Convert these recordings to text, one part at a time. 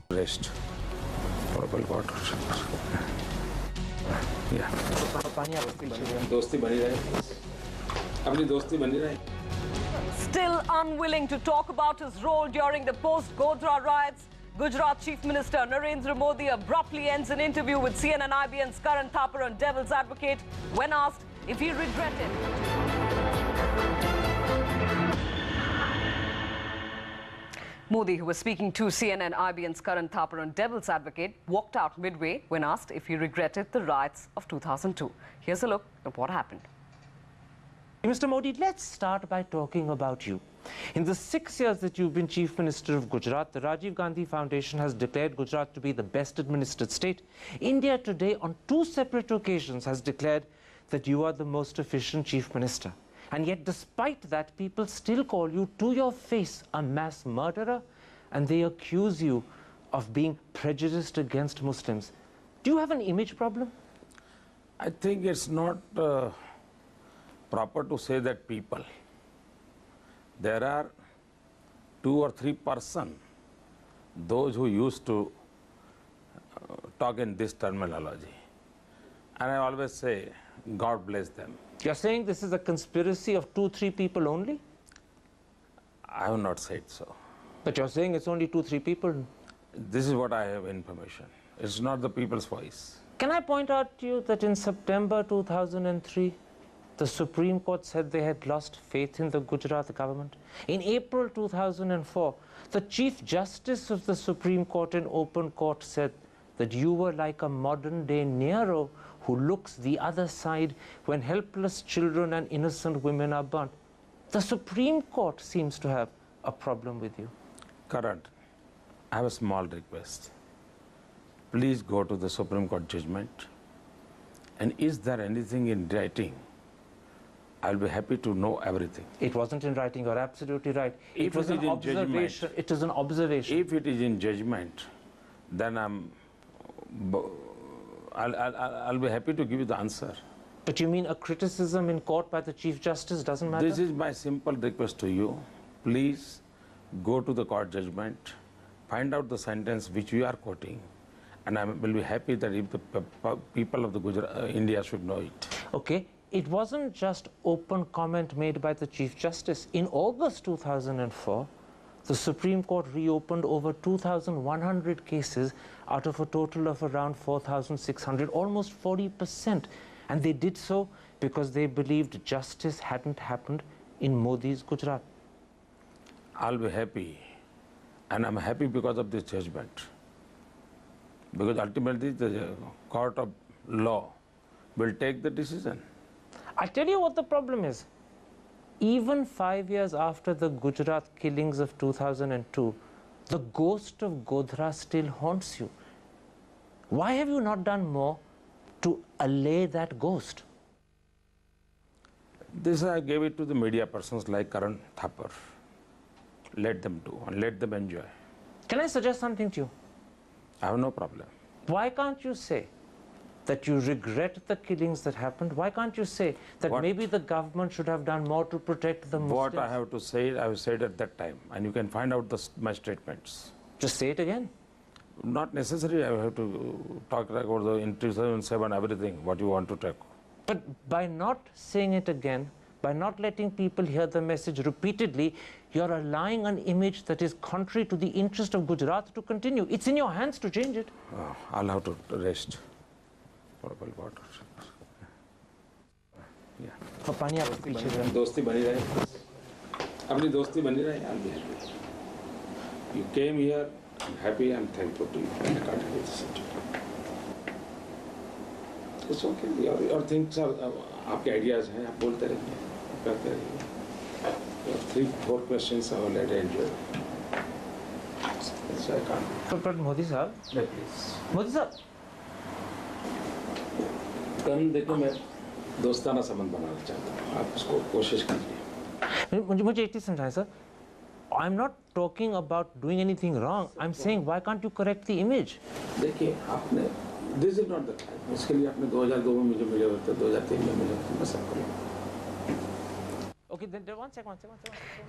Rest. Portable water. Yeah. दोस्ती बनी रहे. अपनी दोस्ती बनी रहे. Still unwilling to talk about his role during the post-Godhra riots, Gujarat Chief Minister Narendra Modi abruptly ends an interview with CNN IBN's Karan Thapar on Devil's Advocate when asked if he regretted. Modi, who was speaking to CNN IBN's Karan Thapar on Devil's Advocate, walked out midway when asked if he regretted the riots of 2002. Here's a look at what happened. Mr. Modi, let's start by talking about you. In the 6 years that you've been Chief Minister of Gujarat, the Rajiv Gandhi Foundation has declared Gujarat to be the best administered state. India today, on 2 separate occasions, has declared that you are the most efficient Chief Minister. And yet, despite that, people still call you to your face a mass murderer, and they accuse you of being prejudiced against Muslims. Do you have an image problem? I think it's not proper to say that people. There are 2 or 3 persons, those who used to talk in this terminology. And I always say, God bless them. You're saying this is a conspiracy of 2-3 people only? I have not said so. But you're saying it's only 2-3 people. This is what I have information. It's not the people's voice. Can I point out to you that in September 2003, the Supreme Court said they had lost faith in the Gujarat government? In April 2004, the Chief Justice of the Supreme Court in open court said that you were like a modern-day Nero who looks the other side when helpless children and innocent women are burnt. The Supreme Court seems to have a problem with you. Karan, I have a small request. Please go to the Supreme Court judgment. And is there anything in writing? I'll be happy to know everything. It wasn't in writing, you're absolutely right. If it was it is an in observation. judgment, it is an observation. If it is in judgment, then I'll be happy to give you the answer. But you mean a criticism in court by the Chief Justice doesn't matter? This is my simple request to you. Please go to the court judgment, find out the sentence which we are quoting, and I will be happy that if the people of the India should know it. Okay, it wasn't just open comment made by the Chief Justice. In August 2004, the Supreme Court reopened over 2,100 cases out of a total of around 4,600, almost 40%. And they did so because they believed justice hadn't happened in Modi's Gujarat. I'll be happy, and I'm happy because of this judgment. Because ultimately the court of law will take the decision. I'll tell you what the problem is. Even 5 years after the Gujarat killings of 2002, the ghost of Godhra still haunts you. Why have you not done more to allay that ghost? This I gave it to the media persons like Karan Thapar. Let them do and let them enjoy. Can I suggest something to you? I have no problem. Why can't you say that you regret the killings that happened? Why can't you say that maybe the government should have done more to protect the Muslims? What I have to say, I have said at that time, and you can find out my statements. Just say it again. Not necessary. I have to talk about the in 2007 everything, what you want to talk. But by not saying it again, by not letting people hear the message repeatedly, you're allowing an image that is contrary to the interest of Gujarat to continue. It's in your hands to change it. I'll have to rest. Portable water. Yeah. दोस्ती बनी रहे. अपनी दोस्ती बनी रहे. I'll be happy. You came here. I'm happy. I'm thankful to you. I can't do this. It's okay. Your things are, आपके ideas हैं, आप बोलते रहिए, करते रहिए. Your 3-4 questions are already enjoyed. So I can't. But Modi sir, Yeah, please. Modi sir, कल देखो मैं दोस्ताना संबंध बनाना चाहता हूँ. आप उसको कोशिश कीजिए. मुझे एक चीज समझाएं sir. I'm not talking about doing anything wrong. I'm saying why can't you correct the image? देखिए आपने this is not the time. उसके लिए आपने 2002 में मुझे मिले होते, 2003 में मिले होते, मैं सब करूँगा. Okay, then one second.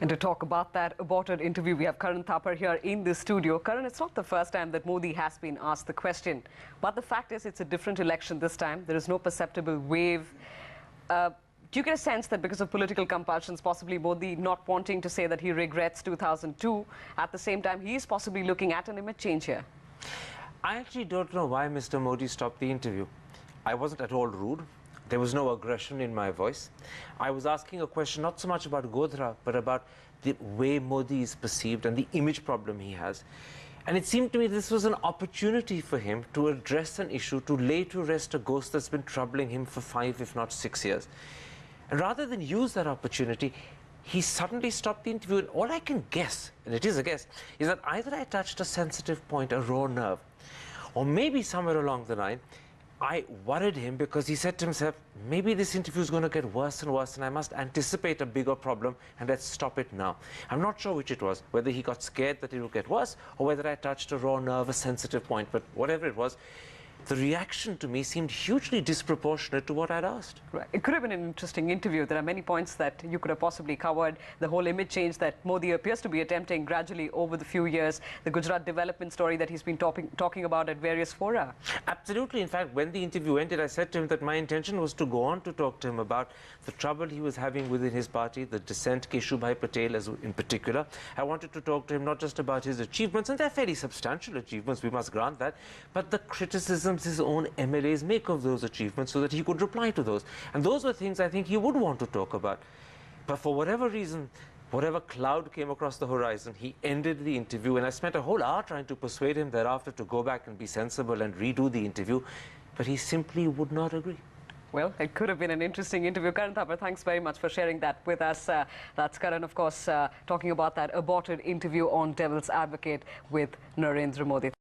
And to talk about that aborted interview, we have Karan Thapar here in the studio. Karan, it's not the first time that Modi has been asked the question, but the fact is it's a different election this time. There is no perceptible wave. Do you get a sense that because of political compulsions, possibly Modi not wanting to say that he regrets 2002, at the same time he is possibly looking at an image change here? I actually don't know why Mr. Modi stopped the interview. I wasn't at all rude. There was no aggression in my voice. I was asking a question not so much about Godhra, but about the way Modi is perceived and the image problem he has. And it seemed to me this was an opportunity for him to address an issue, to lay to rest a ghost that's been troubling him for 5, if not 6 years. And rather than use that opportunity, he suddenly stopped the interview. And all I can guess, and it is a guess, is that either I touched a sensitive point, a raw nerve, or maybe somewhere along the line, I worried him because he said to himself, maybe this interview is going to get worse and worse and I must anticipate a bigger problem and let's stop it now. I'm not sure which it was, whether he got scared that it would get worse or whether I touched a raw nerve, a sensitive point, but whatever it was, the reaction to me seemed hugely disproportionate to what I'd asked. Right. It could have been an interesting interview. There are many points that you could have possibly covered. The whole image change that Modi appears to be attempting gradually over the few years. The Gujarat development story that he's been talking about at various fora. Absolutely. In fact, when the interview ended, I said to him that my intention was to go on to talk to him about the trouble he was having within his party, the dissent, Keshubhai Patel in particular. I wanted to talk to him not just about his achievements, and they're fairly substantial achievements, we must grant that, but the criticisms his own MLAs make of those achievements so that he could reply to those. And those were things I think he would want to talk about. But for whatever reason, whatever cloud came across the horizon, he ended the interview, and I spent a whole hour trying to persuade him thereafter to go back and be sensible and redo the interview, but he simply would not agree. Well, it could have been an interesting interview. Karan Thapar, thanks very much for sharing that with us. That's Karan, of course, talking about that aborted interview on Devil's Advocate with Narendra Modi.